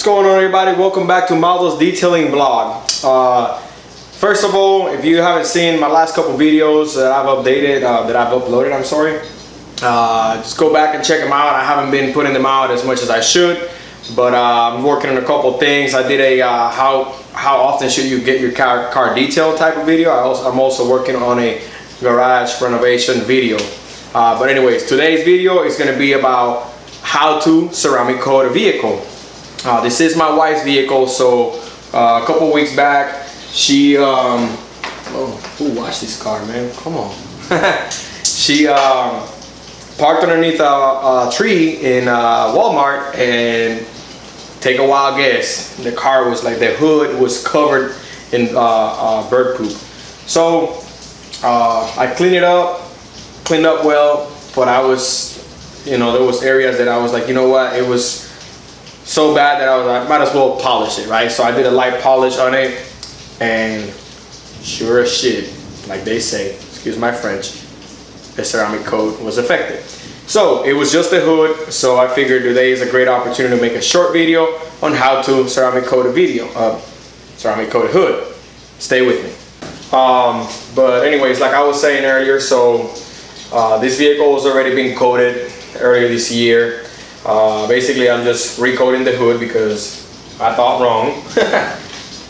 What's going on, everybody? Welcome back to Maldo's detailing vlog. First of all, if you haven't seen my last couple videos that I've uploaded, just go back and check them out. I haven't been putting them out as much as I should, but I'm working on a couple things. I did a how often should you get your car detailed type of video. I'm also working on a garage renovation video. But anyways, today's video is going to be about how to ceramic coat a vehicle. This is my wife's vehicle, so a couple weeks back, she who washed this car, man? Come on. She parked underneath a tree in Walmart, and take a wild guess, the car was like, the hood was covered in bird poop. So I cleaned up well, but I was, there was areas that I was like, you know what, it was so bad that I might as well polish it, right? So I did a light polish on it, and sure as shit, like they say, excuse my French, the ceramic coat was affected. So it was just the hood, so I figured today is a great opportunity to make a short video on how to ceramic coat a ceramic coat a hood. Stay with me. But anyways, like I was saying earlier, so this vehicle was already being coated earlier this year. Basically, I'm just recoating the hood because I thought wrong.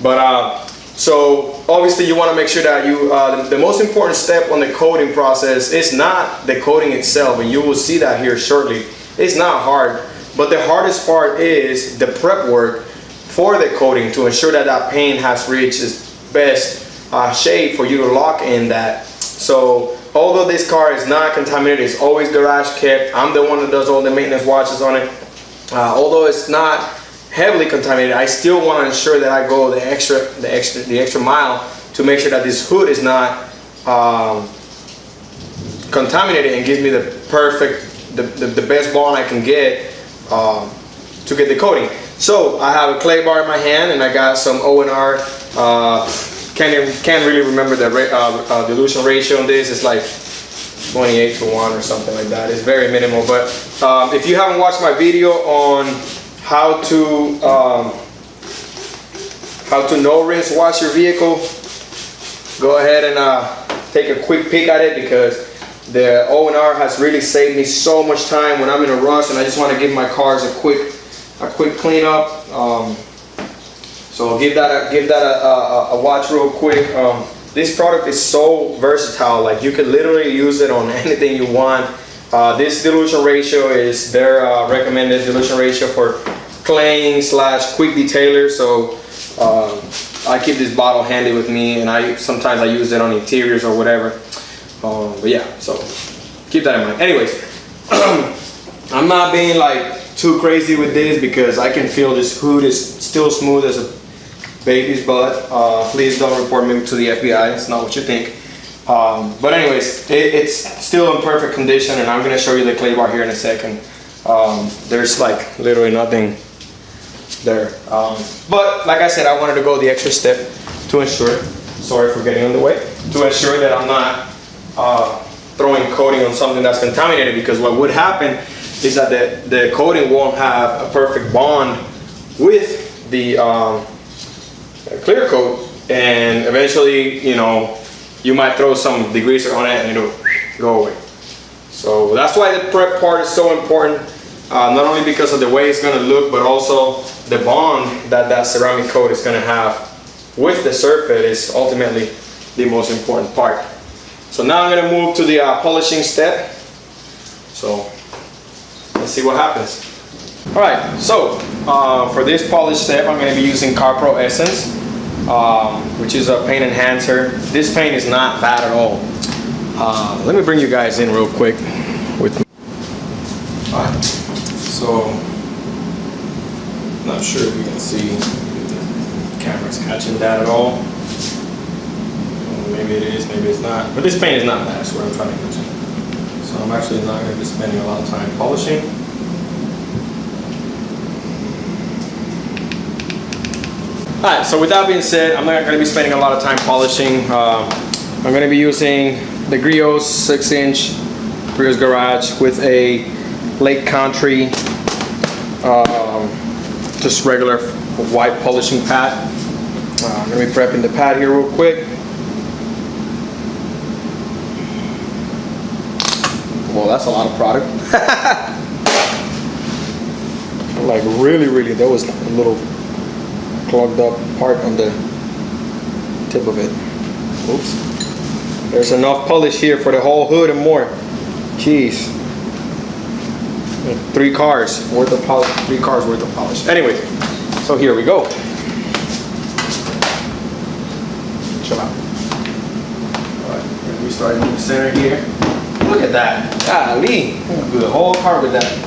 But so obviously you want to make sure that you the most important step on the coating process is not the coating itself, and you will see that here shortly. It's not hard, but the hardest part is the prep work for the coating to ensure that that paint has reached its best shade for you to lock in that. So although this car is not contaminated, it's always garage kept. I'm the one that does all the maintenance watches on it. Although it's not heavily contaminated, I still want to ensure that I go the extra mile to make sure that this hood is not contaminated and gives me the perfect, the best bond I can get to get the coating. So I have a clay bar in my hand, and I got some O&R. Can't really remember the dilution ratio on this. It's like 28:1 or something like that. It's very minimal. But if you haven't watched my video on how to no rinse wash your vehicle, go ahead and take a quick peek at it, because the O&R has really saved me so much time when I'm in a rush and I just want to give my cars a quick cleanup. So give that a watch real quick. This product is so versatile, like you can literally use it on anything you want. This dilution ratio is their recommended dilution ratio for claying / quick detailer. So I keep this bottle handy with me, and sometimes I use it on interiors or whatever. But yeah, so keep that in mind. Anyways, I'm not being like too crazy with this because I can feel this hood is still smooth as a baby's butt. Please don't report me to the FBI. It's not what you think. But anyways, it's still in perfect condition, and I'm going to show you the clay bar here in a second. There's like literally nothing there. But like I said, I wanted to go the extra step to ensure, sorry for getting on the way, to ensure that I'm not throwing coating on something that's contaminated, because what would happen is that the coating won't have a perfect bond with the clear coat, and eventually, you might throw some degreaser on it and it'll go away. So that's why the prep part is so important, not only because of the way it's going to look, but also the bond that ceramic coat is going to have with the surface is ultimately the most important part. So now I'm going to move to the polishing step. So let's see what happens. Alright, so for this polish step, I'm going to be using Car Pro Essence, which is a paint enhancer. This paint is not bad at all. Let me bring you guys in real quick with me. Alright, so not sure if you can see the camera's catching that at all. Maybe it is, maybe it's not. But this paint is not bad, that's what I'm trying to get to. So I'm actually not going to be spending a lot of time polishing. Alright, so with that being said, I'm not going to be spending a lot of time polishing. I'm going to be using the Griot's 6-inch Griot's Garage with a Lake Country just regular white polishing pad. I'm gonna be prepping the pad here real quick. Well, that's a lot of product. Like really, there was a little clogged up part on the tip of it. Oops. There's enough polish here for the whole hood and more. Jeez. 3 cars worth of polish. 3 cars worth of polish. Anyway, so here we go. Chill out. Alright, we start in the center here. Look at that. Golly. Do the whole car with that.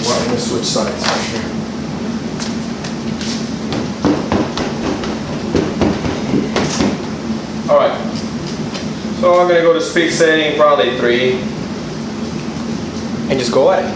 I'm gonna switch sides right here. Alright. So I'm gonna go to speed setting, probably 3. And just go at it.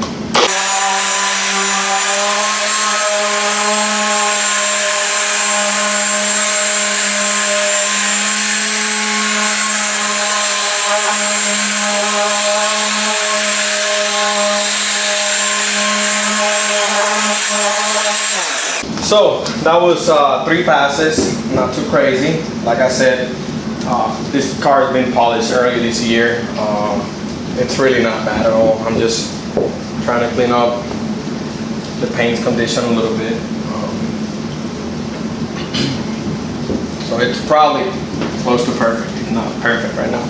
So that was 3 passes, not too crazy. Like I said, this car has been polished earlier this year. It's really not bad at all. I'm just trying to clean up the paint condition a little bit. So it's probably close to perfect, if not perfect right now.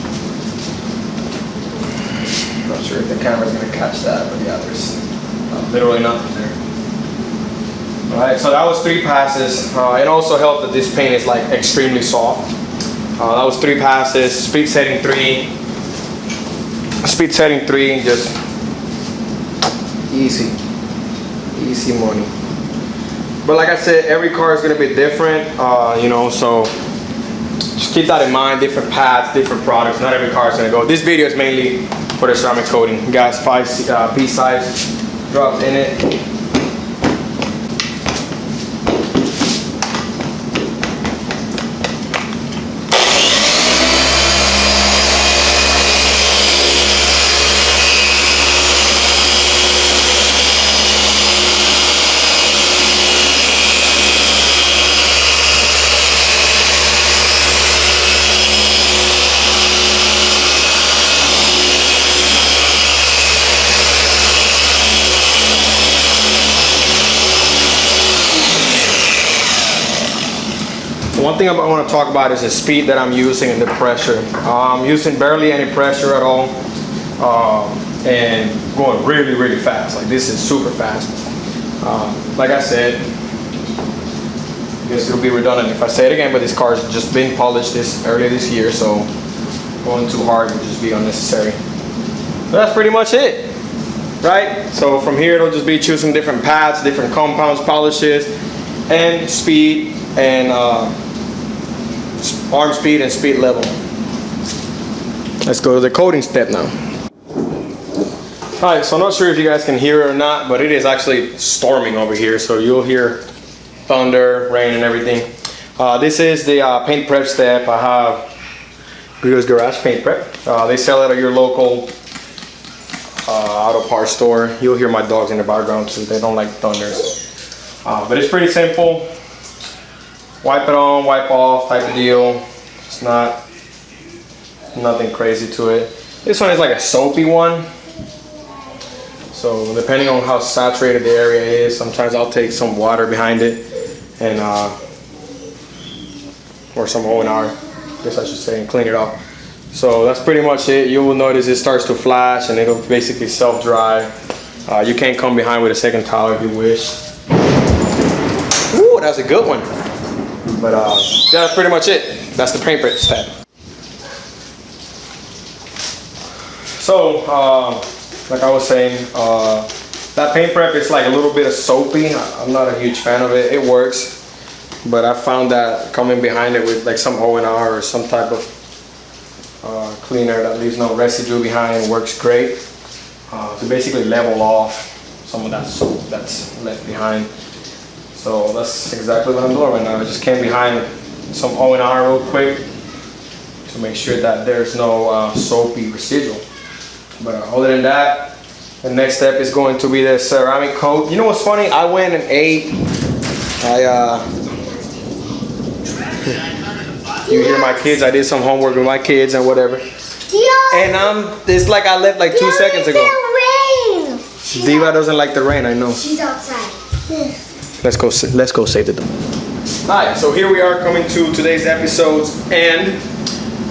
Not sure if the camera's gonna catch that, but yeah, there's literally nothing there. Alright, so that was 3 passes. It also helped that this paint is like extremely soft. That was 3 passes, speed setting 3. Speed setting 3, just easy money. But like I said, every car is gonna be different, you know, so just keep that in mind. Different pads, different products. Not every car is gonna go. This video is mainly for the ceramic coating. It got 5 piece size dropped in it. One thing I want to talk about is the speed that I'm using and the pressure. I'm using barely any pressure at all, and going really fast. Like this is super fast. Like I said, I guess it'll be redundant if I say it again, but this car's just been polished earlier this year, so going too hard would just be unnecessary. So that's pretty much it, right? So from here it'll just be choosing different pads, different compounds, polishes, and speed and arm speed and speed level. Let's go to the coating step now. Alright, so I'm not sure if you guys can hear it or not, but it is actually storming over here, so you'll hear thunder, rain, and everything. This is the paint prep step. I have Guido's Garage Paint Prep. They sell it at your local auto parts store. You'll hear my dogs in the background too. They don't like thunder. But it's pretty simple. Wipe it on, wipe off type of deal. It's nothing crazy to it. This one is like a soapy one. So depending on how saturated the area is, sometimes I'll take some water behind it and or some O&R, I guess I should say, and clean it off. So that's pretty much it. You will notice it starts to flash and it'll basically self-dry. You can come behind with a second towel if you wish. Ooh, that's a good one. But yeah, that's pretty much it. That's the paint prep step. So, like I was saying, that paint prep is like a little bit of soapy. I'm not a huge fan of it. It works, but I found that coming behind it with like some O&R or some type of cleaner that leaves no residue behind works great to basically level off some of that soap that's left behind. So that's exactly what I'm doing right now. I just came behind some O&R real quick to to make sure that there's no soapy residual. But other than that, the next step is going to be the ceramic coat. You know what's funny? I went and ate. You hear my kids? I did some homework with my kids and whatever. And it's like I left like 2 seconds ago. Diva doesn't like the rain. I know. She's outside. Let's go save the dog. Alright, so here we are coming to today's episode's end,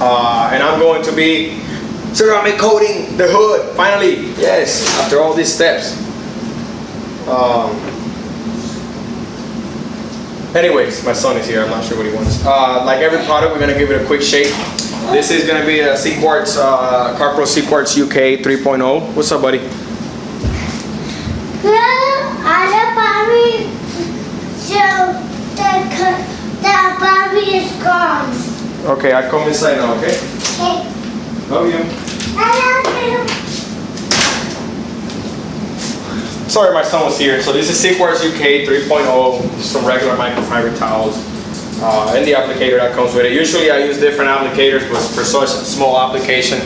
and I'm going to be ceramic coating the hood finally. Yes, after all these steps. Anyways, my son is here. I'm not sure what he wants. Like every product, we're gonna give it a quick shake. This is gonna be a CQuartz CarPro CQuartz UK 3.0. What's up, buddy? The Barbie is gone. Okay, I come inside now, okay? Okay. Love you. I love you. Sorry, my son was here. So this is CQuartz UK 3.0. Some regular microfiber towels. And the applicator that comes with it. Usually I use different applicators, but for such a small application,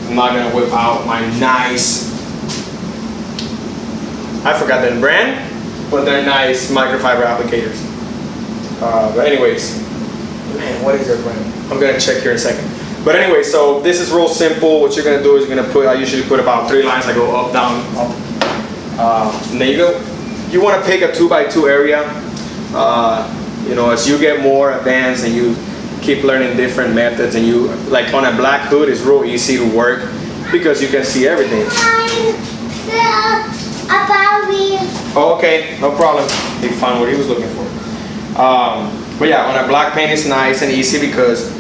I'm not gonna whip out my nice, I forgot the brand, but they're nice microfiber applicators. But anyways, man, what is their brand? I'm gonna check here in a second. But anyway, so this is real simple. What you're gonna do is you're gonna put, I usually put about 3 lines. I go up, down, up. And then you wanna pick a 2x2 area. You know, as you get more advanced and you keep learning different methods, and you, like on a black hood, it's real easy to work because you can see everything. Oh, okay, no problem. He found what he was looking for. But yeah, on a black paint it's nice and easy because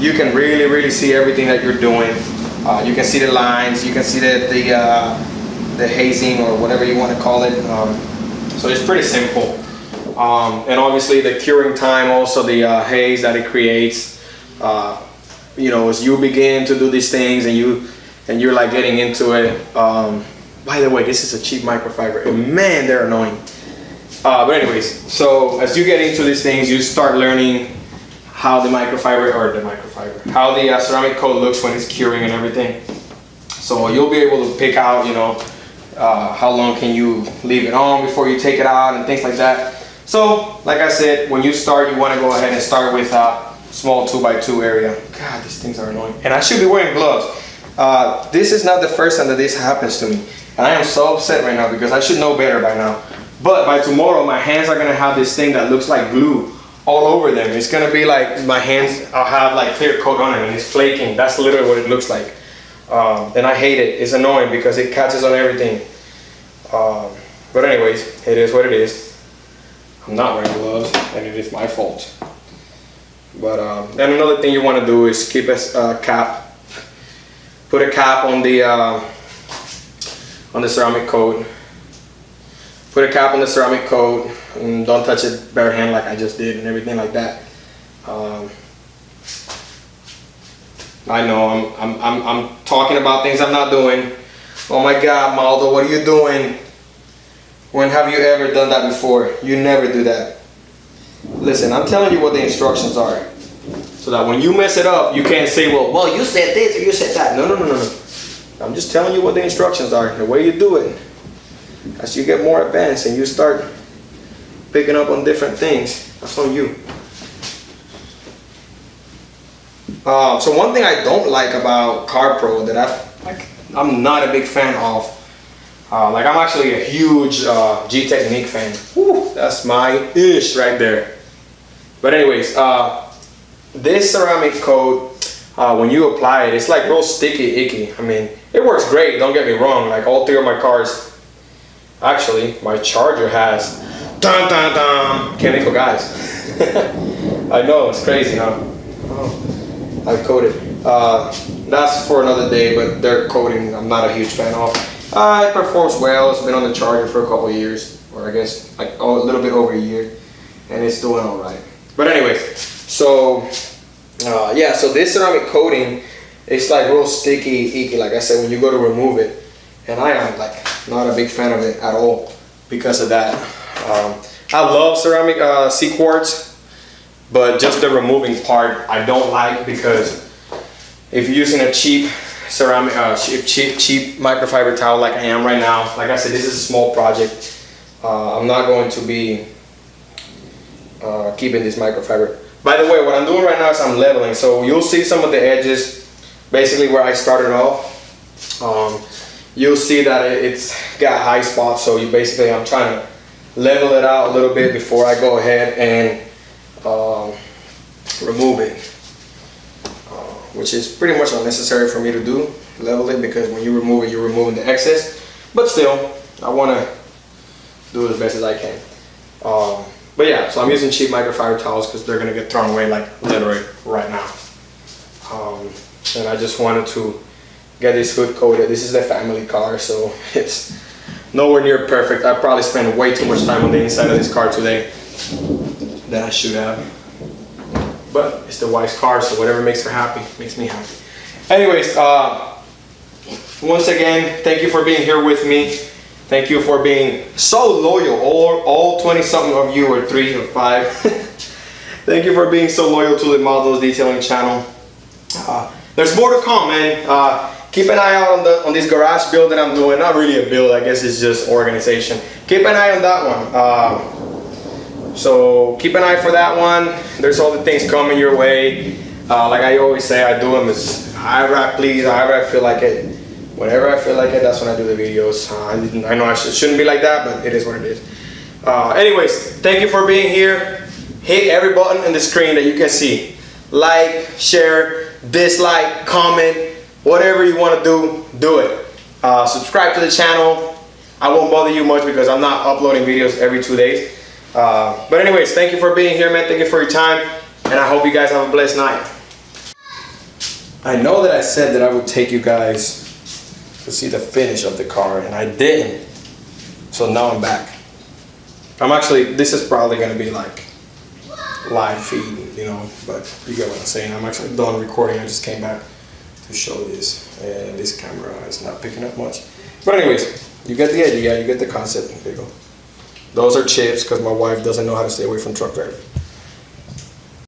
you can really see everything that you're doing. You can see the lines, you can see the hazing or whatever you want to call it. So it's pretty simple. And obviously the curing time, also the haze that it creates. You know, as you begin to do these things and you're like getting into it. By the way, this is a cheap microfiber, and man, they're annoying. But anyways, so as you get into these things, you start learning how how the ceramic coat looks when it's curing and everything. So you'll be able to pick out, you know, how long can you leave it on before you take it out and things like that. So, like I said, when you start, you want to go ahead and start with a small 2x2 area. God, these things are annoying. And I should be wearing gloves. This is not the first time that this happens to me. And I am so upset right now because I should know better by now. But by tomorrow, my hands are gonna have this thing that looks like glue all over them. It's gonna be like my hands, I'll have like clear coat on it and it's flaking. That's literally what it looks like. And I hate it. It's annoying because it catches on everything. But anyways, it is what it is. I'm not wearing gloves and it is my fault. But then another thing you want to do is keep a cap. Put a cap on the ceramic coat. Put a cap on the ceramic coat and don't touch it bare hand like I just did and everything like that. I know I'm talking about things I'm not doing. Oh my God, Maldo, what are you doing? When have you ever done that before? You never do that. Listen, I'm telling you what the instructions are, so that when you mess it up, you can't say, well, you said this or you said that. No. I'm just telling you what the instructions are, the way you do it. As you get more advanced and you start picking up on different things, that's on you. So one thing I don't like about CarPro that I'm not a big fan of, like I'm actually a huge G-Technique fan. Whew, that's my ish right there. But anyways, this ceramic coat, when you apply it, it's like real sticky, icky. I mean, it works great, don't get me wrong. Like all 3 of my cars, actually, my Charger has chemical guys. I know, it's crazy, huh? Oh, I coated. That's for another day, but their coating, I'm not a huge fan of. It performs well. It's been on the Charger for a couple of years, or I guess like a little bit over a year, and it's doing all right. But anyways, so yeah, so this ceramic coating, it's like real sticky, icky. Like I said, when you go to remove it, and I am like not a big fan of it at all because of that. I love ceramic CQuartz, but just the removing part I don't like because if you're using a cheap ceramic, cheap microfiber towel like I am right now, like I said, this is a small project. I'm not going to be keeping this microfiber. By the way, what I'm doing right now is I'm leveling, so you'll see some of the edges, basically where I started off. You'll see that it's got high spots, so I'm trying to level it out a little bit before I go ahead and remove it, which is pretty much unnecessary for me to do, level it, because when you remove it, you're removing the excess. But still, I want to do as best as I can. But yeah, so I'm using cheap microfiber towels because they're gonna get thrown away like literally right now. And I just wanted to get this hood coated. This is the family car, so it's nowhere near perfect. I probably spent way too much time on the inside of this car today than I should have. But it's the wife's car, so whatever makes her happy makes me happy. Anyways, once again, thank you for being here with me. Thank you for being so loyal, all 20-something of you, or 3 or 5. Thank you for being so loyal to the Maldo's detailing channel. There's more to come, man. Keep an eye out on this garage build that I'm doing. Not really a build, I guess it's just organization. Keep an eye on that one. So keep an eye for that one. There's all the things coming your way. Like I always say, I do them as however I please, however I feel like it. Whenever I feel like it, that's when I do the videos. I know I shouldn't be like that, but it is what it is. Anyways, thank you for being here. Hit every button on the screen that you can see. Like, share, dislike, comment, whatever you want to do it. Subscribe to the channel. I won't bother you much because I'm not uploading videos every 2 days. But anyways, thank you for being here, man. Thank you for your time, and I hope you guys have a blessed night. I know that I said that I would take you guys to see the finish of the car, and I didn't. So now I'm back. This is probably gonna be like live feed, you know, but you get what I'm saying. I'm actually done recording. I just came back to show this, and this camera is not picking up much. But anyways, you get the idea, you get the concept. There you go. Those are chips because my wife doesn't know how to stay away from truck driving.